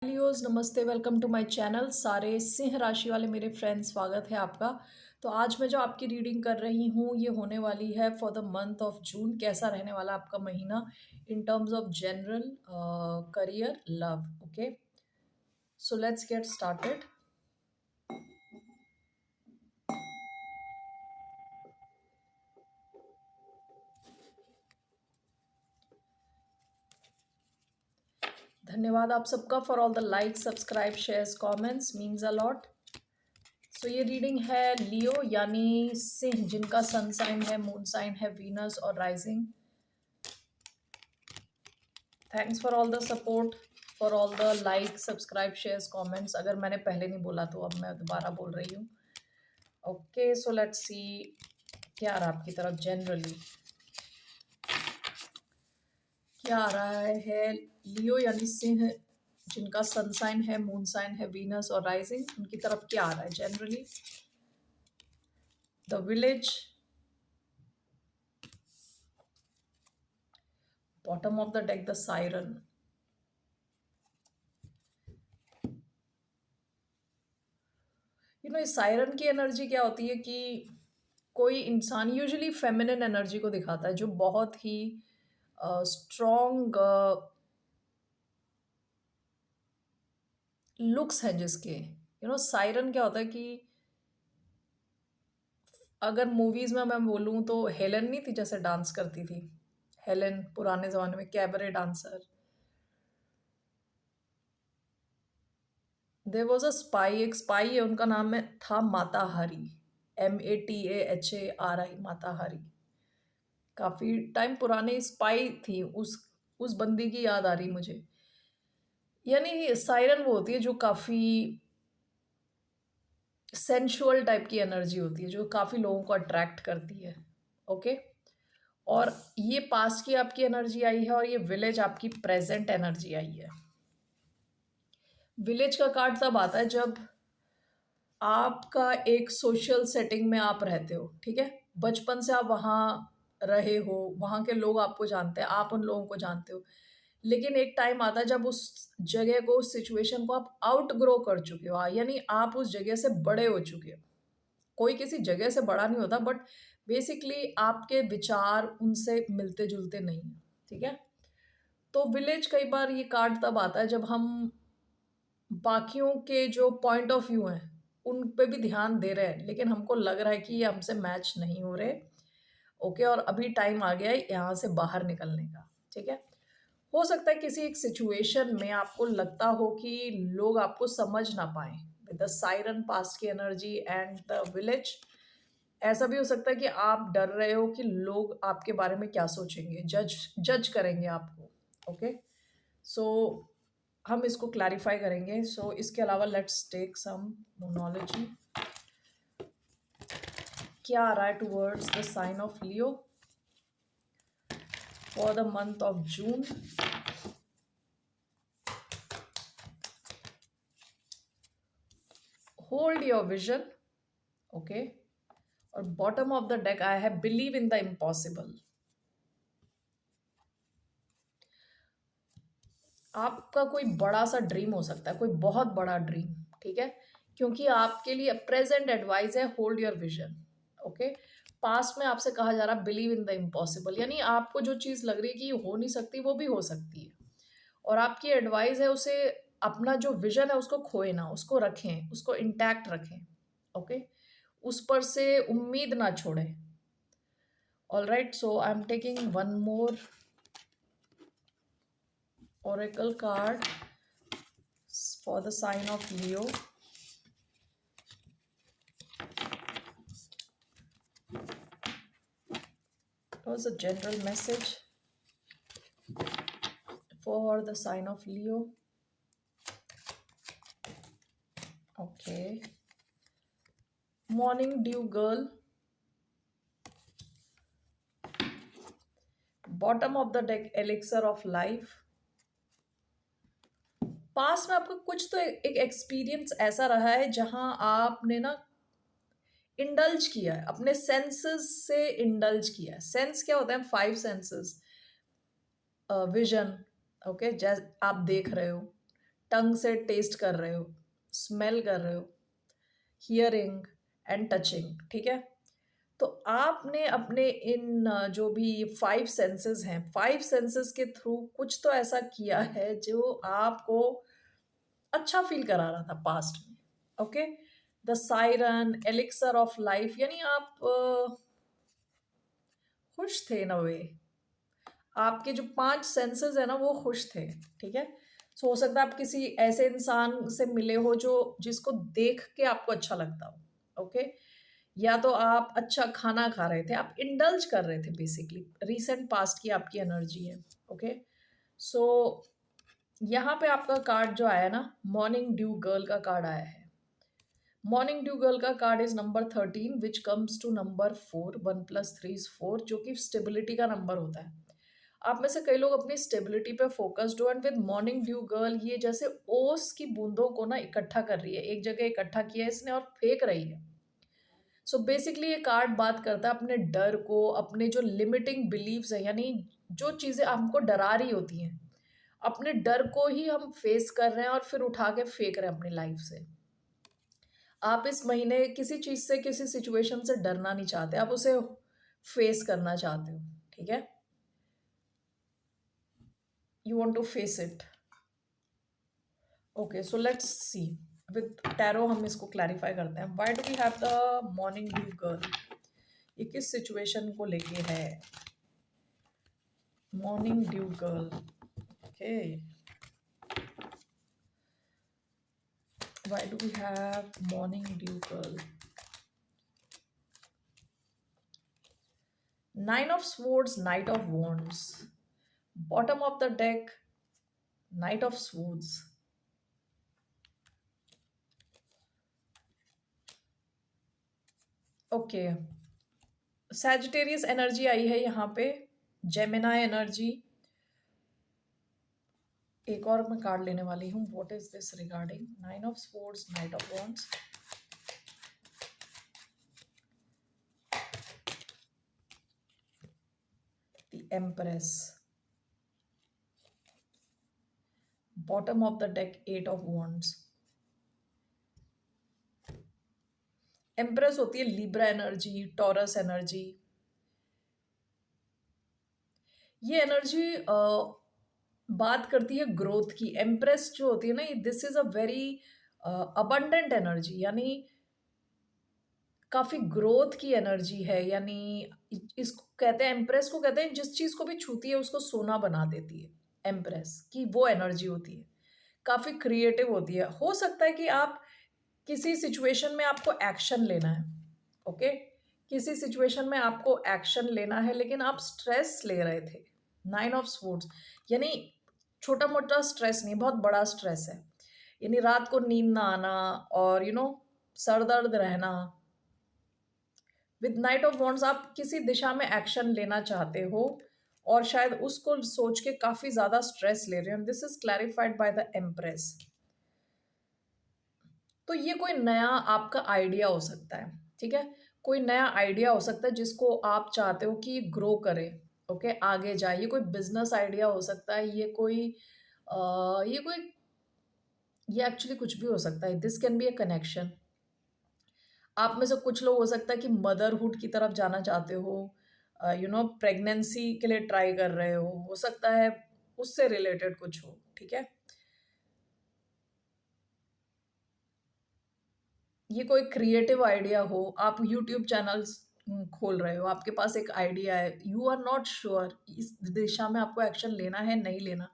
Leos नमस्ते, welcome to my channel. सारे सिंह राशि वाले मेरे फ्रेंड्स, स्वागत है आपका। तो आज मैं जो आपकी रीडिंग कर रही हूँ ये होने वाली है for the month of June. कैसा रहने वाला आपका महीना in terms of general career love. Okay, so let's get started. धन्यवाद आप सबका for all the like, subscribe, shares, comments, means a lot. So ये रीडिंग है लियो यानी सिंह, जिनका सन साइन है, मून साइन है वीनस और rising. Thanks for all the support, for all the like, subscribe, shares, comments. अगर मैंने पहले नहीं बोला तो अब मैं दोबारा बोल रही हूँ। ओके, सो लेट्स सी क्या आ रहा है आपकी तरफ जनरली। क्या आ रहा है लियो यानी सिंह, जिनका सन साइन है, मून साइन है वीनस और राइजिंग, उनकी तरफ क्या आ रहा है generally. The village, bottom of the deck the siren. इस सायरन की एनर्जी क्या होती है कि कोई इंसान यूजुअली फेमिनिन एनर्जी को दिखाता है, जो बहुत ही स्ट्रॉन्ग लुक्स हैं जिसके। सायरन क्या होता है कि अगर मूवीज में मैं बोलूँ तो हेलन नहीं थी जैसे डांस करती थी, हेलन पुराने जमाने में cabaret dancer. There was a spy, एक स्पाई है, उनका नाम है था माता हरी, MATAHARI, माता हरी। काफी टाइम पुरानी स्पाई थी, उस बंदी की याद आ रही मुझे। यानी सायरन वो होती है जो काफी सेंशुअल टाइप की एनर्जी होती है, जो काफी लोगों को अट्रैक्ट करती है। ओके, और ये पास्ट की आपकी एनर्जी आई है और ये विलेज आपकी प्रेजेंट एनर्जी आई है। विलेज का कार्ड तब आता है जब आपका एक सोशल सेटिंग में आप रहते हो, ठीक है। बचपन से आप वहाँ रहे हो, वहाँ के लोग आपको जानते हैं, आप उन लोगों को जानते हो। लेकिन एक टाइम आता है जब उस जगह को, उस सिचुएशन को आप आउट ग्रो कर चुके हो, यानी आप उस जगह से बड़े हो चुके हो। कोई किसी जगह से बड़ा नहीं होता, बट बेसिकली आपके विचार उनसे मिलते जुलते नहीं है, ठीक है। तो विलेज कई बार ये कार्ड तब आता है जब हम बाकियों के जो पॉइंट ऑफ व्यू हैं उन पे भी ध्यान दे रहे हैं, लेकिन हमको लग रहा है कि ये हमसे मैच नहीं हो रहे। ओके, और अभी टाइम आ गया है यहाँ से बाहर निकलने का, ठीक है। हो सकता है किसी एक सिचुएशन में आपको लगता हो कि लोग आपको समझ ना पाए, विद द सायरन पास्ट की एनर्जी एंड द विलेज। ऐसा भी हो सकता है कि आप डर रहे हो कि लोग आपके बारे में क्या सोचेंगे, जज जज करेंगे आपको। ओके, सो हम इसको क्लैरिफाई करेंगे। सो इसके अलावा लेट्स टेक सम मोनोलॉजी। क्या आ रहा है towards the sign of Leo for the month of June. Hold your vision. Okay, और बॉटम ऑफ द डेक आया है बिलीव इन द इम्पॉसिबल। आपका कोई बड़ा सा ड्रीम हो सकता है, कोई बहुत बड़ा ड्रीम, ठीक है। क्योंकि आपके लिए प्रेजेंट एडवाइस है hold your vision. Okay, past में आपसे कहा जा रहा बिलीव इन द इम्पॉसिबल, यानी आपको जो चीज़ लग रही है कि ये हो नहीं सकती, वो भी हो सकती है। और आपकी एडवाइस है उसे, अपना जो विजन है उसको खोए ना, उसको रखें, उसको इंटैक्ट रखें। ओके, उस पर से उम्मीद ना छोड़ें। All right, so I am taking one more oracle card for the sign of Leo. It was a general message for the sign of Leo. Okay. Morning dew girl. Bottom of the deck elixir of life. Past में आपका कुछ तो एक experience ऐसा रहा है जहां आपने ना इंडल्ज किया है, अपने सेंसेस से इंडल्ज किया है। सेंस क्या होता है? 5 सेंसेस। विजन, ओके, जैसे आप देख रहे हो, टंग से टेस्ट कर रहे हो, स्मेल कर रहे हो, हियरिंग एंड टचिंग, ठीक है? तो आपने अपने इन जो भी 5 सेंसेस हैं, 5 सेंसेस के थ्रू कुछ तो ऐसा किया है जो आपको अच्छा फ़ील करा रहा था पास्ट में, okay? The siren, elixir of life, यानी आप खुश थे इन अ वे। आपके जो 5 सेंसेस हैं ना वो खुश थे, ठीक है? सो हो सकता है आप किसी ऐसे इंसान से मिले हो जो जिसको देख के आपको अच्छा लगता हो, ओके? या तो आप अच्छा खाना खा रहे थे, आप इंडल्ज कर रहे थे बेसिकली, रीसेंट पास्ट की आपकी एनर्जी है, ओके? सो यहाँ पे आपका कार्ड जो आया ना, मॉर्निंग ड्यू गर्ल का कार्ड आया है। मॉर्निंग ड्यू गर्ल का card is number 13 which comes to number 4, 1 + 3 = 4, जो कि स्टेबिलिटी का नंबर होता है। आप में से कई लोग अपनी स्टेबिलिटी पे फोकस्ड हो, and with morning dew girl ये जैसे ओस की बूंदों को ना इकट्ठा कर रही है, एक जगह इकट्ठा किया है इसने और फेंक रही है। सो बेसिकली ये कार्ड बात करता है अपने डर को, अपने जो लिमिटिंग बिलीव्स है, यानी जो चीज़ें हमको डरा रही होती हैं, अपने डर को ही हम फेस कर रहे हैं और फिर उठा के फेंक रहे हैं अपनी लाइफ से। आप इस महीने किसी चीज़ से, किसी सिचुएशन से डरना नहीं चाहते, आप उसे फेस करना चाहते हो, ठीक है? You want to face it. Okay, so let's see with tarot हम इसको क्लैरिफाई करते हैं। Why do we have the morning dew girl? ये किस सिचुएशन को लेके है? Morning dew girl, okay. Why do we have morning dew girl? 9 of swords, knight of wands, bottom of the deck, knight of swords. Okay, Sagittarius energy आई है यहाँ पे, Gemini energy. एक और मैं कार्ड लेने वाली हूँ। What is this regarding 9 of swords, night of wands, the empress, bottom of the deck 8 of wands. Empress होती है लिब्रा एनर्जी, टॉरस एनर्जी। ये एनर्जी बात करती है ग्रोथ की। एम्प्रेस जो होती है ना, this is a very abundant energy, यानी काफी ग्रोथ की एनर्जी है। यानी इसको कहते हैं, एम्प्रेस को कहते हैं जिस चीज को भी छूती है उसको सोना बना देती है। एम्प्रेस की वो एनर्जी होती है, काफी क्रिएटिव होती है। हो सकता है कि आप किसी सिचुएशन में आपको एक्शन लेना है, ओके? किसी सिचुएशन में आपको एक्शन लेना है लेकिन आप स्ट्रेस ले रहे थे। 9 ऑफ स्वॉर्ड्स यानी छोटा मोटा स्ट्रेस नहीं, बहुत बड़ा स्ट्रेस है। यानी रात को नींद ना आना और सर दर्द रहना। विद नाइट ऑफ वॉन्ड्स आप किसी दिशा में एक्शन लेना चाहते हो और शायद उसको सोच के काफी ज्यादा स्ट्रेस ले रहे हो। This is clarified by the empress. तो ये कोई नया आपका आइडिया हो सकता है, ठीक है? कोई नया आइडिया हो सकता है जिसको आप चाहते हो कि ग्रो करे, ओके, आगे जाए। ये कोई बिजनेस आइडिया हो सकता है, ये एक्चुअली कुछ भी हो सकता है। This can be a connection. आप में से कुछ लोग हो सकता है कि मदरहुड की तरफ जाना चाहते हो, प्रेगनेंसी के लिए ट्राई कर रहे हो सकता है उससे रिलेटेड कुछ हो, ठीक है? ये कोई क्रिएटिव आइडिया हो, आप यूट्यूब चैनल्स खोल रहे हो, आपके पास एक आइडिया है, यू आर नॉट श्योर इस दिशा में आपको एक्शन लेना है नहीं लेना।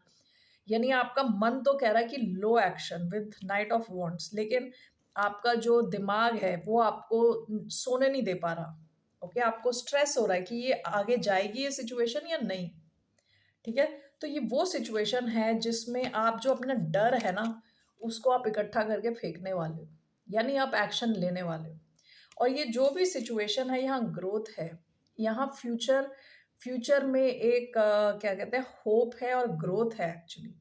यानी आपका मन तो कह रहा है कि low action with knight of wands, लेकिन आपका जो दिमाग है वो आपको सोने नहीं दे पा रहा। ओके, आपको स्ट्रेस हो रहा है कि ये आगे जाएगी ये सिचुएशन या नहीं, ठीक है? तो ये वो सिचुएशन है जिसमें आप जो अपना डर है ना उसको आप इकट्ठा करके फेंकने वाले हो, यानी आप एक्शन लेने वाले हो। और ये जो भी सिचुएशन है यहाँ ग्रोथ है, यहाँ फ्यूचर फ्यूचर में एक क्या कहते हैं, होप है और ग्रोथ है एक्चुअली।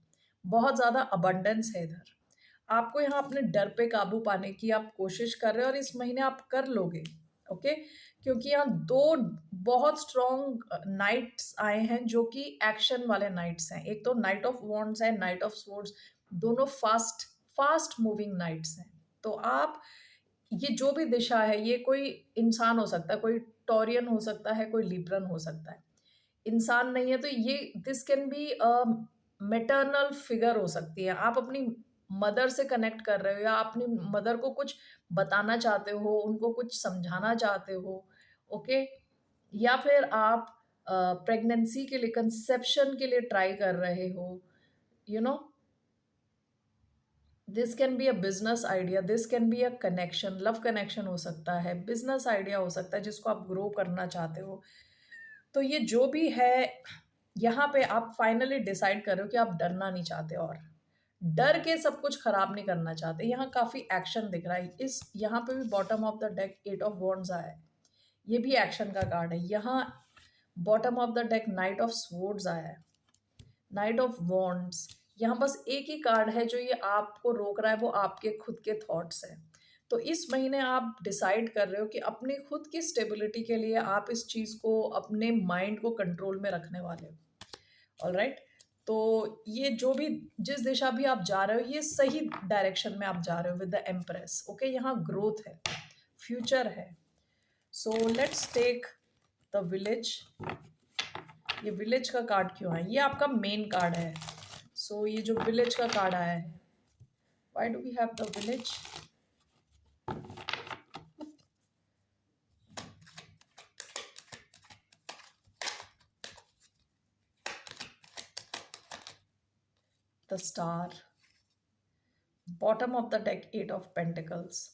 बहुत ज़्यादा अबंडेंस है इधर। आपको यहाँ अपने डर पे काबू पाने की आप कोशिश कर रहे हो और इस महीने आप कर लोगे, ओके? क्योंकि यहाँ दो बहुत स्ट्रॉन्ग नाइट्स आए हैं जो कि एक्शन वाले नाइट्स हैं। एक तो नाइट ऑफ वॉन्ड्स है, नाइट ऑफ स्वॉर्ड्स, दोनों फास्ट फास्ट मूविंग नाइट्स हैं। तो आप ये जो भी दिशा है, ये कोई इंसान हो सकता है, कोई टॉरियन हो सकता है, कोई लिब्रन हो सकता है। इंसान नहीं है तो ये this can be maternal figure हो सकती है। आप अपनी मदर से कनेक्ट कर रहे हो या अपनी मदर को कुछ बताना चाहते हो, उनको कुछ समझाना चाहते हो, ओके? या फिर आप प्रेगनेंसी के लिए, कंसेप्शन के लिए ट्राई कर रहे हो, you know this can be a business idea, this can be a connection, love connection हो सकता है, बिजनेस आइडिया हो सकता है जिसको आप ग्रो करना चाहते हो। तो ये जो भी है, यहाँ पे आप फाइनली डिसाइड कर रहे हो कि आप डरना नहीं चाहते और डर के सब कुछ खराब नहीं करना चाहते। यहाँ काफी एक्शन दिख रहा है। इस यहाँ पे भी bottom of the deck 8 of wands आया है, ये भी एक्शन का कार्ड है। यहाँ bottom of the deck night of swords आया है, नाइट ऑफ वॉन्ड्स। यहाँ बस एक ही कार्ड है जो ये आपको रोक रहा है, वो आपके खुद के थॉट्स हैं। तो इस महीने आप डिसाइड कर रहे हो कि अपनी खुद की स्टेबिलिटी के लिए आप इस चीज़ को, अपने माइंड को कंट्रोल में रखने वाले हो। ऑलराइट, तो ये जो भी, जिस दिशा भी आप जा रहे हो, ये सही डायरेक्शन में आप जा रहे हो विद द एम्प्रेस। ओके, यहाँ ग्रोथ है, फ्यूचर है। So let's take the village. ये विलेज का कार्ड क्यों है? ये आपका मेन कार्ड है। सो ये जो विलेज का कार्ड आया है, why do we have the village? The star, bottom of the deck 8 of pentacles.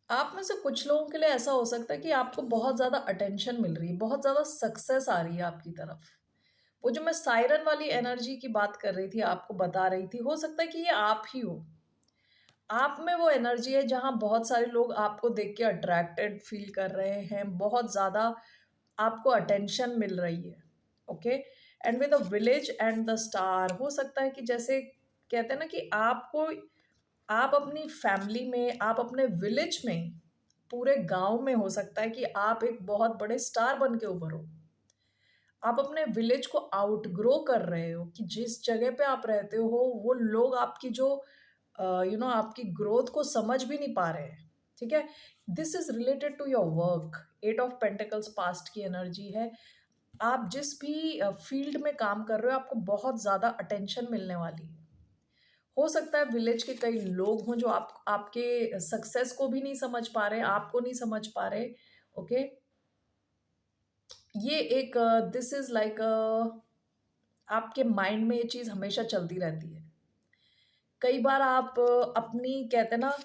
आप में से कुछ लोगों के लिए ऐसा हो सकता है कि आपको बहुत ज्यादा अटेंशन मिल रही है, बहुत ज्यादा सक्सेस आ रही है आपकी तरफ। वो जो मैं सायरन वाली एनर्जी की बात कर रही थी, आपको बता रही थी, हो सकता है कि ये आप ही हो। आप में वो एनर्जी है जहाँ बहुत सारे लोग आपको देख के अट्रैक्टेड फील कर रहे हैं, बहुत ज़्यादा आपको अटेंशन मिल रही है। Okay, and with the village and the star, हो सकता है कि जैसे कहते हैं ना कि आपको, आप अपनी फैमिली में, आप अपने विलेज में, पूरे गांव में, हो सकता है कि आप एक बहुत बड़े स्टार बन के उभरो। आप अपने विलेज को आउटग्रो कर रहे हो कि जिस जगह पे आप रहते हो वो लोग आपकी जो आपकी ग्रोथ को समझ भी नहीं पा रहे हैं। ठीक है, this is related to your work. 8 of pentacles past की एनर्जी है। आप जिस भी फील्ड में काम कर रहे हो, आपको बहुत ज्यादा अटेंशन मिलने वाली है। हो सकता है विलेज के कई लोग हों जो आपके सक्सेस को भी नहीं समझ पा रहे, आपको नहीं समझ पा रहे। ओके, ये एक, दिस इज लाइक, आपके माइंड में ये चीज हमेशा चलती रहती है। कई बार आप अपनी, कहते हैं ना,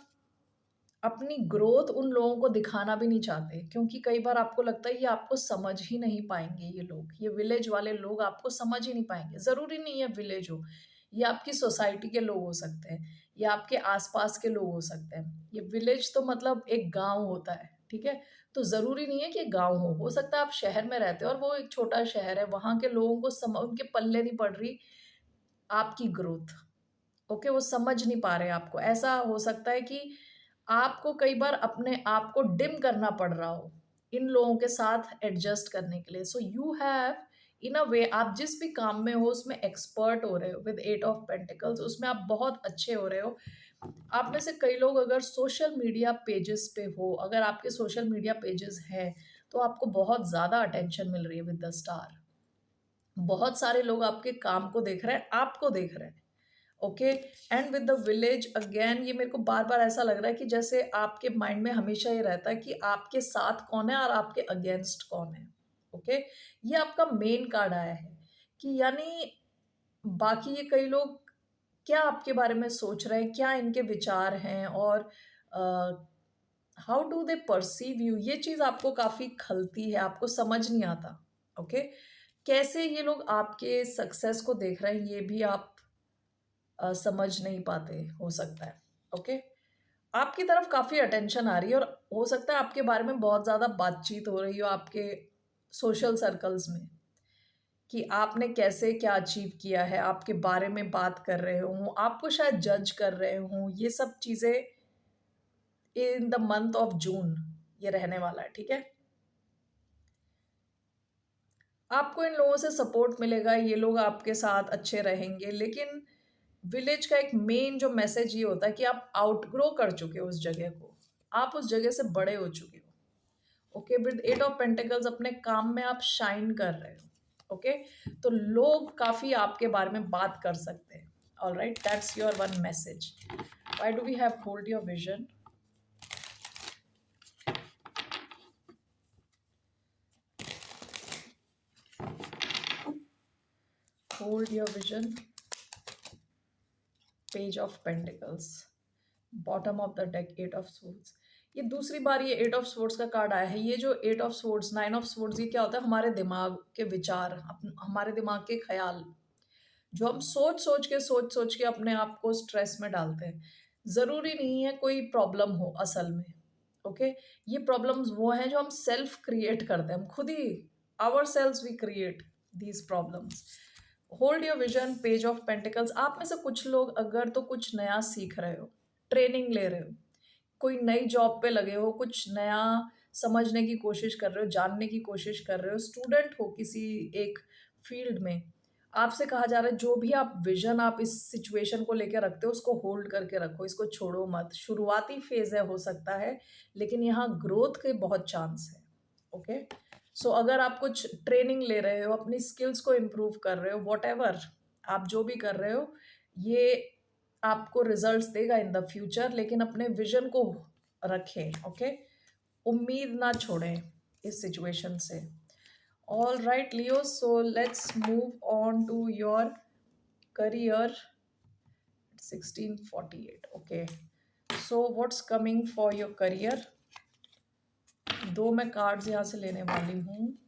अपनी ग्रोथ उन लोगों को दिखाना भी नहीं चाहते, क्योंकि कई बार आपको लगता है ये आपको समझ ही नहीं पाएंगे, ये लोग, ये विलेज वाले लोग आपको समझ ही नहीं पाएंगे। जरूरी नहीं है विलेज हो, ये आपकी सोसाइटी के लोग हो सकते हैं, या आपके आसपास के लोग हो सकते हैं। ये विलेज तो मतलब एक गांव होता है, ठीक है? तो जरूरी नहीं है कि गांव हो सकता है आप शहर में रहते हो और वो एक छोटा शहर है, वहां के लोगों को उनके पल्ले नहीं पड़ रही आपकी ग्रोथ। ओके, वो समझ नहीं पा रहे आपको। ऐसा हो सकता है कि आपको कई बार अपने आप को डिम करना पड़ रहा हो इन लोगों के साथ एडजस्ट करने के लिए। सो यू हैव, इन अ वे, आप जिस भी काम में हो उसमें एक्सपर्ट हो रहे हो विद 8 ऑफ पेंटिकल्स, उसमें आप बहुत अच्छे हो रहे हो। आप में से कई लोग अगर सोशल मीडिया पेजेस पे हो, अगर आपके सोशल मीडिया पेजेस हैं, तो आपको बहुत ज्यादा अटेंशन मिल रही है विद द स्टार। बहुत सारे लोग आपके काम को देख रहे हैं, आपको देख रहे हैं। Okay, and with the village again, ये मेरे को बार बार ऐसा लग रहा है कि जैसे आपके माइंड में हमेशा ये रहता है कि आपके साथ कौन है और आपके अगेंस्ट कौन है। ओके, ये आपका मेन कार्ड आया है कि यानी बाकी ये कई लोग क्या आपके बारे में सोच रहे हैं, क्या इनके विचार हैं, और how do they perceive you, ये चीज आपको काफी खलती है, आपको समझ नहीं आता। ओके, कैसे ये लोग आपके सक्सेस को देख रहे हैं, ये भी आप समझ नहीं पाते, हो सकता है। ओके, आपकी तरफ काफी अटेंशन आ रही है और हो सकता है आपके बारे में बहुत ज्यादा बातचीत हो रही हो आपके सोशल सर्कल्स में कि आपने कैसे क्या अचीव किया है, आपके बारे में बात कर रहे हो, आपको शायद जज कर रहे हो। ये सब चीजें इन द मंथ ऑफ जून ये रहने वाला है, ठीक है? आपको इन लोगों से सपोर्ट मिलेगा, ये लोग आपके साथ अच्छे रहेंगे, लेकिन विलेज का एक मेन जो मैसेज ये होता है कि आप आउटग्रो कर चुके हो उस जगह को, आप उस जगह से बड़े हो चुके हो। Okay, with eight of pentacles अपने काम में आप शाइन कर रहे हो। ओके, तो लोग काफी आपके बारे में बात कर सकते हैं। All right, that's your one message. Why do we have hold your vision? Hold your vision, page of pentacles, bottom of the deck eight of swords. ये दूसरी बार ये एट ऑफ स्वॉर्ड्स का कार्ड आया है। ये जो eight of swords, nine of swords, ये क्या होता है? हमारे दिमाग के विचार, हमारे दिमाग के ख्याल, जो हम सोच सोच के अपने आप को स्ट्रेस में डालते हैं। ज़रूरी नहीं है कोई प्रॉब्लम हो असल में। ओके, ये प्रॉब्लम्स वो हैं जो हम सेल्फ क्रिएट करते हैं, हम खुद ही, ourselves we create these problems. Hold your vision, page of pentacles. आप में से कुछ लोग अगर तो कुछ नया सीख रहे हो, ट्रेनिंग ले रहे हो, कोई नई जॉब पे लगे हो, कुछ नया समझने की कोशिश कर रहे हो, जानने की कोशिश कर रहे हो, स्टूडेंट हो किसी एक फील्ड में, आपसे कहा जा रहा है जो भी आप विजन आप इस सिचुएशन को लेकर रखते हो उसको होल्ड करके रखो, इसको छोड़ो मत। शुरुआती फेज है, हो सकता है, लेकिन यहाँ ग्रोथ के बहुत चांस है। ओके, सो अगर आप कुछ ट्रेनिंग ले रहे हो, अपनी स्किल्स को इम्प्रूव कर रहे हो, वॉट आप जो भी कर रहे हो, ये आपको रिजल्ट्स देगा इन द फ्यूचर, लेकिन अपने विजन को रखें। ओके, उम्मीद ना छोड़ें इस सिचुएशन से। All right Leo, so let's move on to your career. 1648। Okay, so what's coming for your career? दो मैं कार्ड्स यहाँ से लेने वाली हूँ।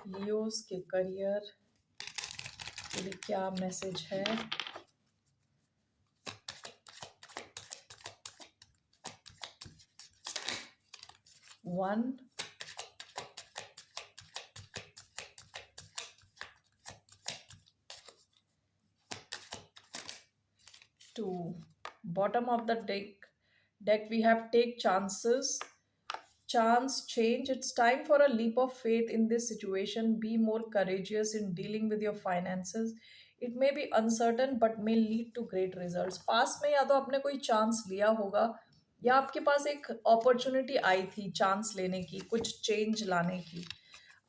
लियोस के करियर के लिए क्या मैसेज है? 1, 2, bottom of the deck we have take chances, chance, change. It's time for a leap of faith in this situation. Be more courageous in dealing with your finances. It may be uncertain but may lead to great results. पास में या तो आपने कोई chance लिया होगा, या आपके पास एक अपॉर्चुनिटी आई थी चांस लेने की, कुछ चेंज लाने की।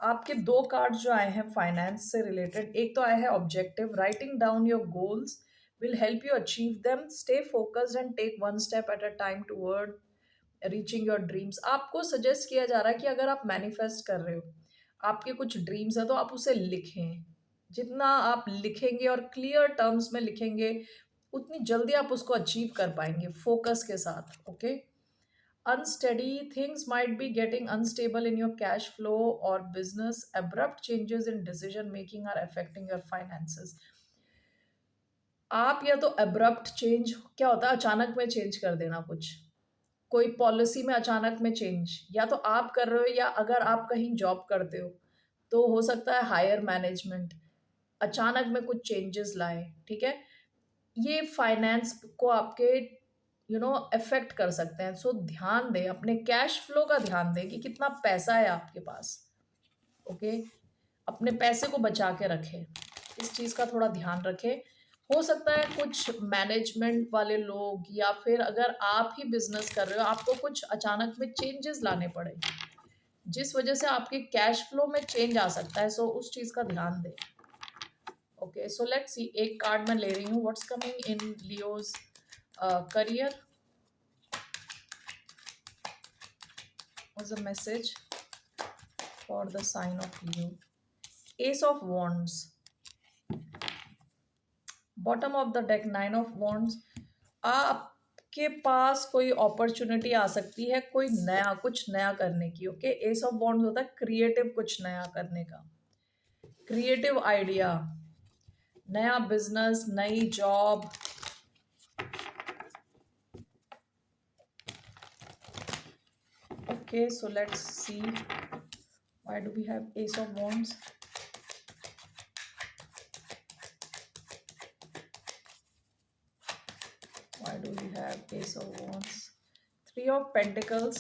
आपके दो कार्ड जो आए हैं फाइनेंस से रिलेटेड, एक तो आया है objective, writing down your goals will help you achieve them, stay focused and take one step at a time toward reaching your dreams. आपको सजेस्ट किया जा रहा है कि अगर आप मैनिफेस्ट कर रहे हो, आपके कुछ ड्रीम्स है, तो आप उसे लिखें। जितना आप लिखेंगे और क्लियर टर्म्स में लिखेंगे, उतनी जल्दी आप उसको अचीव कर पाएंगे फोकस के साथ। Okay, unsteady things might be getting unstable in your cash flow or business. Abrupt changes in decision making are affecting your finances. आप या तो अब्रप्ट चेंज, क्या होता है? अचानक में चेंज कर देना कुछ, कोई पॉलिसी में अचानक में चेंज, या तो आप कर रहे हो, या अगर आप कहीं जॉब करते हो तो हो सकता है हायर मैनेजमेंट अचानक में कुछ चेंजेस लाए। ठीक है, ये फाइनेंस को आपके अफेक्ट कर सकते हैं। सो ध्यान दें, अपने कैश फ्लो का ध्यान दें कि कितना पैसा है आपके पास। ओके, अपने पैसे को बचा के रखें, इस चीज़ का थोड़ा ध्यान रखें। हो सकता है कुछ मैनेजमेंट वाले लोग, या फिर अगर आप ही बिजनेस कर रहे हो, आपको कुछ अचानक में चेंजेस लाने पड़े, जिस वजह से आपके कैश फ्लो में चेंज आ सकता है। सो उस चीज़ का ध्यान दें। ओके, सो लेट्स सी, एक कार्ड मैं ले रही हूँ, what's coming in Leos career, what's the message for the sign of Leo. Ace of Wands, bottom of the deck 9 of Wands. आपके पास कोई अपॉर्चुनिटी आ सकती है, कोई नया, कुछ नया करने की। ओके, एस ऑफ वॉन्ड्स होता है क्रिएटिव, कुछ नया करने का, क्रिएटिव आइडिया, नया बिजनेस, नई job. Okay, so let's see, why do we have ace of wands? Why do we have Ace of Wands? 3 of Pentacles,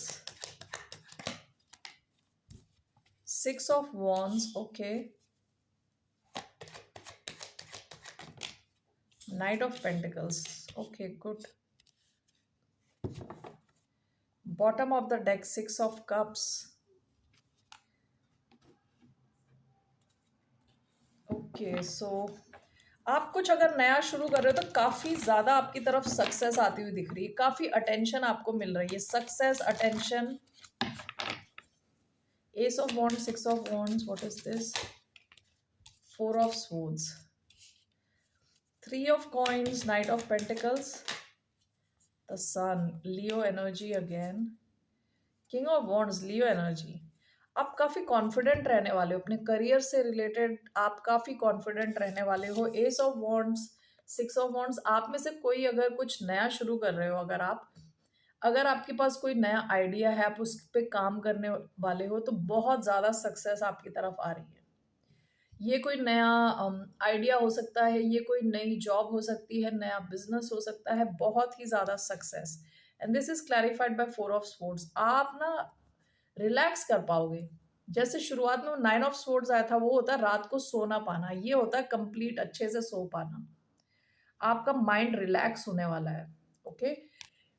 6 of wands, okay. Knight of pentacles, okay, good. Bottom of the deck, 6 of cups, okay. So आप कुछ अगर नया शुरू कर रहे हो तो काफ़ी ज़्यादा आपकी तरफ सक्सेस आती हुई दिख रही है, काफ़ी अटेंशन आपको मिल रही है, success, attention. S of wands, 6 of wands, what is this? 4 of swords, 3 of coins, Knight of Pentacles, the Sun, Leo energy again, King of Wands, Leo energy. आप काफ़ी कॉन्फिडेंट रहने वाले हो अपने करियर से रिलेटेड, आप काफ़ी कॉन्फिडेंट रहने वाले हो. S of wands, 6 of wands, आप में से कोई अगर कुछ नया शुरू कर रहे हो, अगर आपके पास कोई नया आइडिया है, आप उस पे काम करने वाले हो, तो बहुत ज़्यादा सक्सेस आपकी तरफ आ रही है. ये कोई नया आइडिया हो सकता है, ये कोई नई जॉब हो सकती है, नया बिजनेस हो सकता है, बहुत ही ज़्यादा success. And this is clarified by 4 of swords. आप ना रिलैक्स कर पाओगे. जैसे शुरुआत में 9 ऑफ स्वॉर्ड्स आया था, वो होता है रात को सो ना पाना, ये होता है कंप्लीट अच्छे से सो पाना. आपका माइंड रिलैक्स होने वाला है, ओके.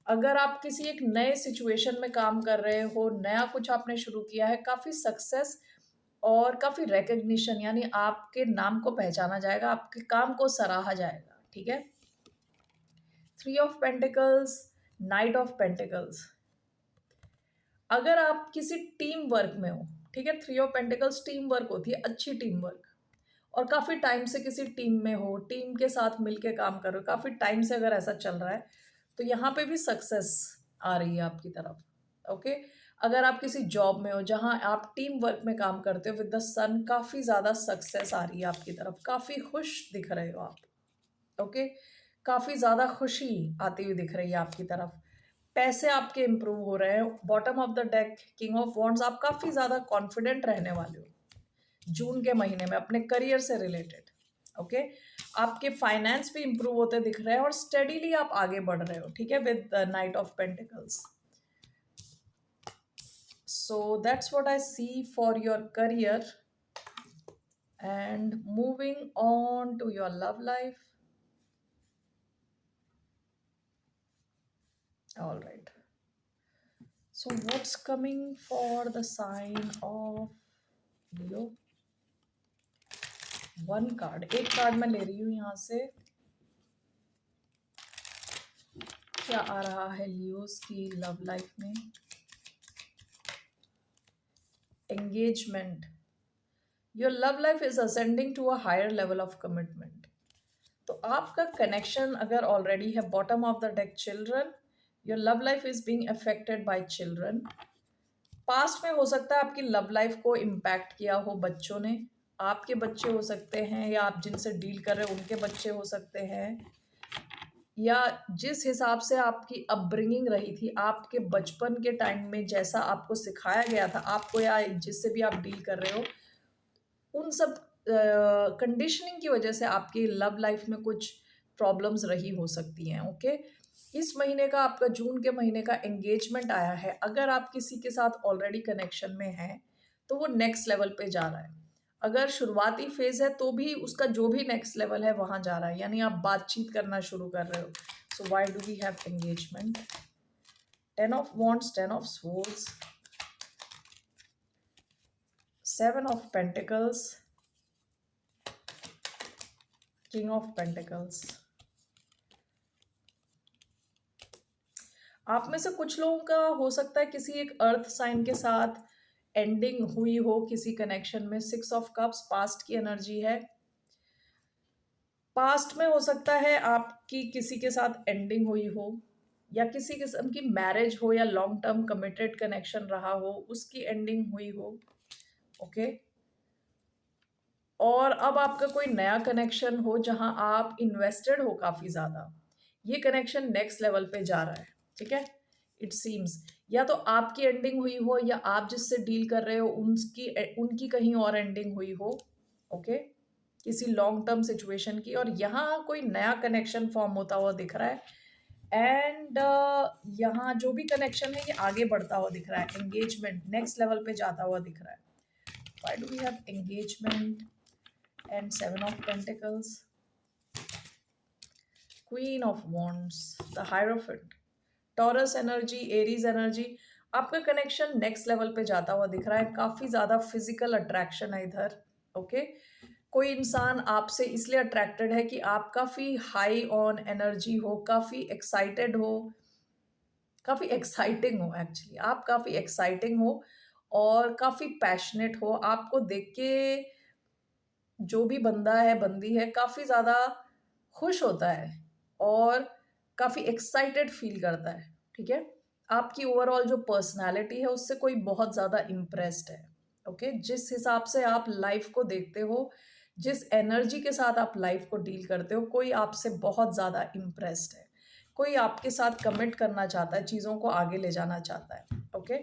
अगर आप किसी एक नए सिचुएशन में काम कर रहे हो, नया कुछ आपने शुरू किया है, काफ़ी सक्सेस और काफ़ी रिकग्निशन, यानी आपके नाम को पहचाना जाएगा, आपके काम को सराहा जाएगा, ठीक है. 3 of pentacles, night of pentacles. अगर आप किसी टीम वर्क में हो, ठीक है, 3 ऑफ पेंटिकल्स टीम वर्क होती है, अच्छी टीम वर्क, और काफ़ी टाइम से किसी टीम में हो, टीम के साथ मिलके काम कर रहे हो, काफ़ी टाइम से अगर ऐसा चल रहा है, तो यहाँ पे भी सक्सेस आ रही है आपकी तरफ, ओके. अगर आप किसी जॉब में हो जहाँ आप टीम वर्क में काम करते हो, विद द सन, काफ़ी ज़्यादा सक्सेस आ रही है आपकी तरफ, काफ़ी खुश दिख रहे हो आप, ओके. काफ़ी ज़्यादा खुशी आती हुई दिख रही है आपकी तरफ. पैसे आपके इम्प्रूव हो रहे हैं. Bottom of the deck, king of wands. आप काफ़ी ज़्यादा कॉन्फिडेंट रहने वाले हो जून के महीने में अपने करियर से रिलेटेड, ओके. आपके फाइनेंस भी इम्प्रूव होते दिख रहे हैं और स्टडीली आप आगे बढ़ रहे हो, ठीक है, with the knight of pentacles. So that's what I see for your career. And moving on to your love life. All right. So what's coming for the sign of Leo? One card, एक card मैं ले रही हूँ यहाँ से. क्या आ रहा है लियोस की लव लाइफ में? Engagement. Your love life is ascending to a higher level of commitment. तो आपका कनेक्शन अगर ऑलरेडी है, bottom of the deck, children. Your love life is being affected by children. Past में हो सकता है आपकी लव लाइफ को इम्पैक्ट किया हो बच्चों ने. आपके बच्चे हो सकते हैं, या आप जिनसे डील कर रहे हो उनके बच्चे हो सकते हैं, या जिस हिसाब से आपकी अपब्रिंगिंग रही थी, आपके बचपन के टाइम में जैसा आपको सिखाया गया था आपको, या जिससे भी आप डील कर रहे हो, उन सब कंडीशनिंग की वजह से आपकी लव लाइफ में कुछ प्रॉब्लम्स रही हो सकती हैं, ओके. इस महीने का, आपका जून के महीने का एंगेजमेंट आया है. अगर आप किसी के साथ ऑलरेडी कनेक्शन में हैं, तो वो नेक्स्ट लेवल पे जा रहा है. अगर शुरुआती फेज है तो भी उसका जो भी नेक्स्ट लेवल है वहां जा रहा है, यानी आप बातचीत करना शुरू कर रहे हो. So why do we have engagement? 10 of wands, 10 of swords, 7 of pentacles, king of pentacles. आप में से कुछ लोगों का हो सकता है किसी एक अर्थ साइन के साथ एंडिंग हुई हो किसी कनेक्शन में. 6 ऑफ कप्स, पास्ट की एनर्जी है. पास्ट में हो सकता है आपकी किसी के साथ एंडिंग हुई हो, या किसी किस्म की मैरिज हो, या लॉन्ग टर्म कमिटेड कनेक्शन रहा हो, उसकी एंडिंग हुई हो, ओके. और अब आपका कोई नया कनेक्शन हो जहां आप इन्वेस्टेड हो काफ़ी ज़्यादा. ये कनेक्शन नेक्स्ट लेवल पे जा रहा है, ठीक है. इट सीम्स या तो आपकी एंडिंग हुई हो, या आप जिससे डील कर रहे हो उनकी कहीं और एंडिंग हुई हो, ओके, किसी लॉन्ग टर्म सिचुएशन की, और यहाँ कोई नया कनेक्शन फॉर्म होता हुआ दिख रहा है. एंड यहाँ जो भी कनेक्शन है ये आगे बढ़ता हुआ दिख रहा है, एंगेजमेंट नेक्स्ट लेवल पे जाता हुआ दिख रहा है. Why do we have engagement and Seven of Pentacles? Queen of Wands, the Hierophant, taurus energy, Aries energy. आपका कनेक्शन नेक्स्ट लेवल पे जाता हुआ दिख रहा है, काफी ज्यादा फिजिकल अट्रैक्शन है इधर। ओके, कोई इंसान आपसे इसलिए अट्रैक्टेड है कि आप काफी हाई ऑन एनर्जी हो, काफी एक्साइटेड हो, काफी एक्साइटिंग हो। एक्चुअली आप काफी एक्साइटिंग हो और काफी पैशनेट हो। आपको देख के जो भी बंदा है, बंदी है, काफी ज्यादा खुश होता है और काफी एक्साइटेड फील करता है। ठीक है, आपकी ओवरऑल जो पर्सनालिटी है उससे कोई बहुत ज्यादा इम्प्रेस्ड है। ओके, जिस हिसाब से आप लाइफ को देखते हो, जिस एनर्जी के साथ आप लाइफ को डील करते हो, कोई आपसे बहुत ज्यादा इम्प्रेस्ड है। कोई आपके साथ कमिट करना चाहता है, चीजों को आगे ले जाना चाहता है। ओके,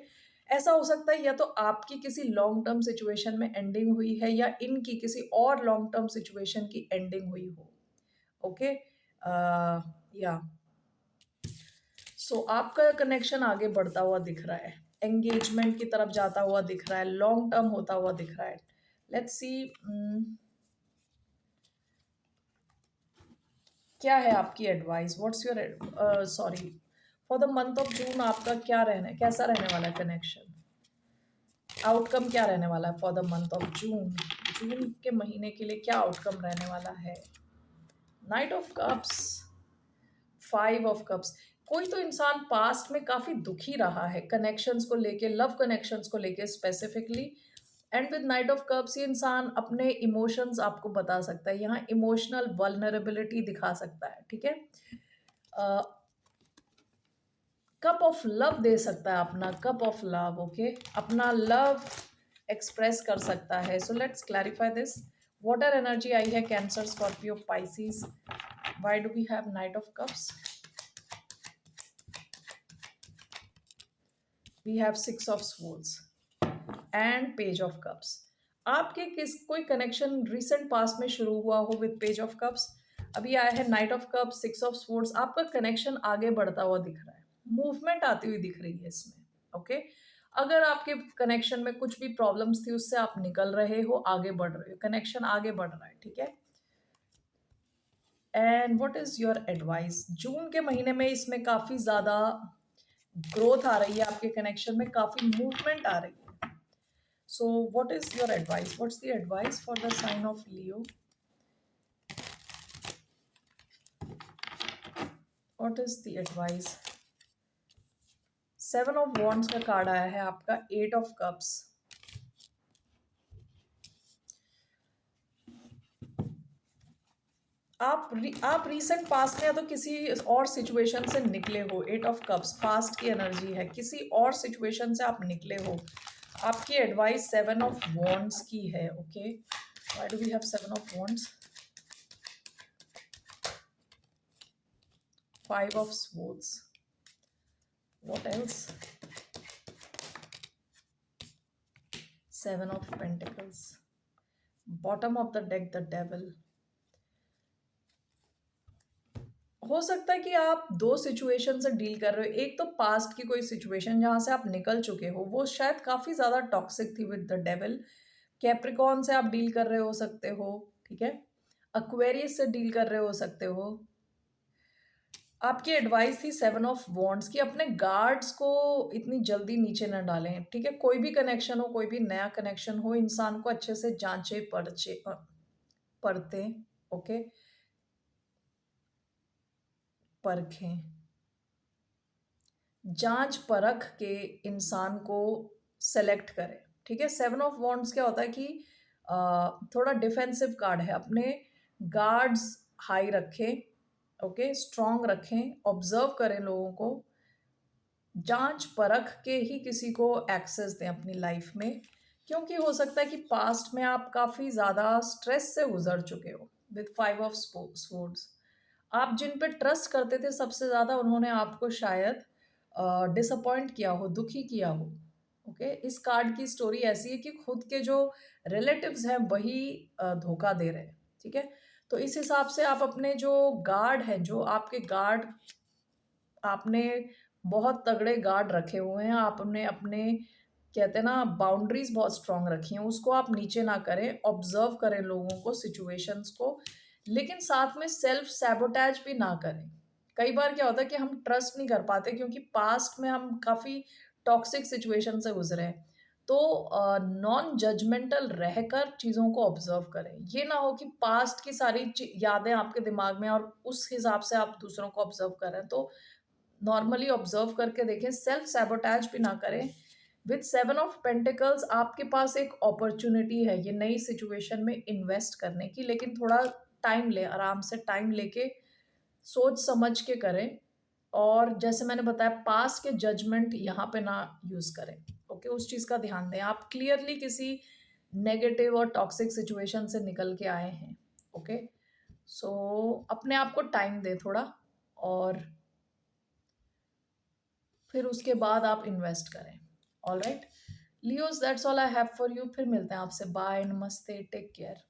ऐसा हो सकता है या तो आपकी किसी लॉन्ग टर्म सिचुएशन में एंडिंग हुई है या इनकी किसी और लॉन्ग टर्म सिचुएशन की एंडिंग हुई हो। ओके, या सो आपका कनेक्शन आगे बढ़ता हुआ दिख रहा है, एंगेजमेंट की तरफ जाता हुआ दिख रहा है, लॉन्ग टर्म होता हुआ दिख रहा है। लेट्स सी क्या है आपकी advice, what's your sorry for the month of जून। आपका क्या रहना है, कैसा रहने वाला है कनेक्शन, आउटकम क्या रहने वाला है for the month of June. जून के महीने के लिए क्या आउटकम रहने वाला है। Knight of cups, five of cups. कोई तो इंसान पास्ट में काफी दुखी रहा है कनेक्शंस को लेके, लव कनेक्शंस को लेके specifically. And with knight of cups ये इंसान अपने इमोशंस आपको बता सकता है, यहाँ इमोशनल वल्नरेबिलिटी दिखा सकता है। ठीक है, कप ऑफ लव दे सकता है, अपना कप ऑफ लव। ओके, अपना लव एक्सप्रेस कर सकता है। So let's clarify this. Water energy आई है, Cancer, Scorpio, Pisces. Why do we have knight of cups? We have six of swords and page of cups. आपके किस कोई connection recent past में शुरू हुआ हो विद पेज ऑफ कप्स, अभी आया है knight of cups, six of swords. आपका कनेक्शन आगे बढ़ता हुआ दिख रहा है, मूवमेंट आती हुई दिख रही है इसमें। ओके, अगर आपके कनेक्शन में कुछ भी प्रॉब्लम्स थी उससे आप निकल रहे हो, आगे बढ़ रहे हो, कनेक्शन आगे बढ़ रहा है। ठीक है, and what is your advice जून के महीने में? इसमें काफी ज्यादा ग्रोथ आ रही है, आपके कनेक्शन में काफी मूवमेंट आ रही है। So what is your advice, what's the advice for the sign of Leo? What is the advice? Seven of wands का कार्ड आया है आपका, एट ऑफ कप्स। आप रीसेंट पास्ट में या तो किसी और सिचुएशन से निकले हो। एट ऑफ कप्स पास्ट की एनर्जी है, किसी और सिचुएशन से आप निकले हो। आपकी एडवाइस सेवन ऑफ वॉन्ड्स की है। Okay, why do we have seven of wands? Five of swords, what else? Seven of pentacles, bottom of the deck the devil. हो सकता है कि आप दो सिचुएशन से डील कर रहे हो। एक तो पास्ट की कोई सिचुएशन जहां से आप निकल चुके हो, वो शायद काफी ज्यादा टॉक्सिक थी विद द डेविल। कैप्रिकॉन से आप डील कर रहे हो सकते हो। ठीक है, एक्वेरियस से डील कर रहे हो सकते हो। आपकी एडवाइस थी सेवन ऑफ वॉन्ड्स की, अपने गार्ड्स को इतनी जल्दी नीचे न डालें। ठीक है, कोई भी कनेक्शन हो, कोई भी नया कनेक्शन हो, इंसान को अच्छे से जांचे पड़ते। ओके, परखें, जांच परख के इंसान को सेलेक्ट करें। ठीक है, सेवन ऑफ वॉन्ड्स क्या होता है कि थोड़ा डिफेंसिव कार्ड है, अपने गार्ड्स हाई रखें। ओके, स्ट्रांग रखें, ऑब्जर्व करें लोगों को, जांच परख के ही किसी को एक्सेस दें अपनी लाइफ में। क्योंकि हो सकता है कि पास्ट में आप काफ़ी ज़्यादा स्ट्रेस से गुजर चुके हो विद फाइव ऑफ स्वॉर्ड्स। आप जिन पे ट्रस्ट करते थे सबसे ज़्यादा, उन्होंने आपको शायद डिसअपॉइंट किया हो, दुखी किया हो। ओके, इस कार्ड की स्टोरी ऐसी है कि खुद के जो रिलेटिव्स हैं वही धोखा दे रहे हैं। ठीक है, तो इस हिसाब से आप अपने जो गार्ड हैं, जो आपके गार्ड, आपने बहुत तगड़े गार्ड रखे हुए हैं, आपने अपने कहते हैं ना, बाउंड्रीज बहुत स्ट्रांग रखी हैं, उसको आप नीचे ना करें, ऑब्जर्व करें लोगों को, सिचुएशंस को, लेकिन साथ में सेल्फ सैबोटैज भी ना करें। कई बार क्या होता है कि हम ट्रस्ट नहीं कर पाते क्योंकि पास्ट में हम काफ़ी टॉक्सिक सिचुएशन से गुजरे हैं। तो नॉन जजमेंटल रहकर चीज़ों को ऑब्जर्व करें। ये ना हो कि पास्ट की सारी यादें आपके दिमाग में और उस हिसाब से आप दूसरों को ऑब्जर्व कर रहे हैं। तो नॉर्मली ऑब्जर्व करके देखें, सेल्फ सैबोटैज भी ना करें। विद 7 ऑफ पेंटिकल्स आपके पास एक अपॉर्चुनिटी है ये नई सिचुएशन में इन्वेस्ट करने की, लेकिन थोड़ा टाइम लें, आराम से टाइम लेके सोच समझ के करें। और जैसे मैंने बताया, पास के जजमेंट यहाँ पे ना यूज़ करें। ओके, उस चीज़ का ध्यान दें। आप क्लियरली किसी नेगेटिव और टॉक्सिक सिचुएशन से निकल के आए हैं। ओके, सो अपने आप को टाइम दें थोड़ा, और फिर उसके बाद आप इन्वेस्ट करें। All right Leos, that's all I have for you. फिर मिलते हैं आपसे। बाय, नमस्ते, टेक केयर।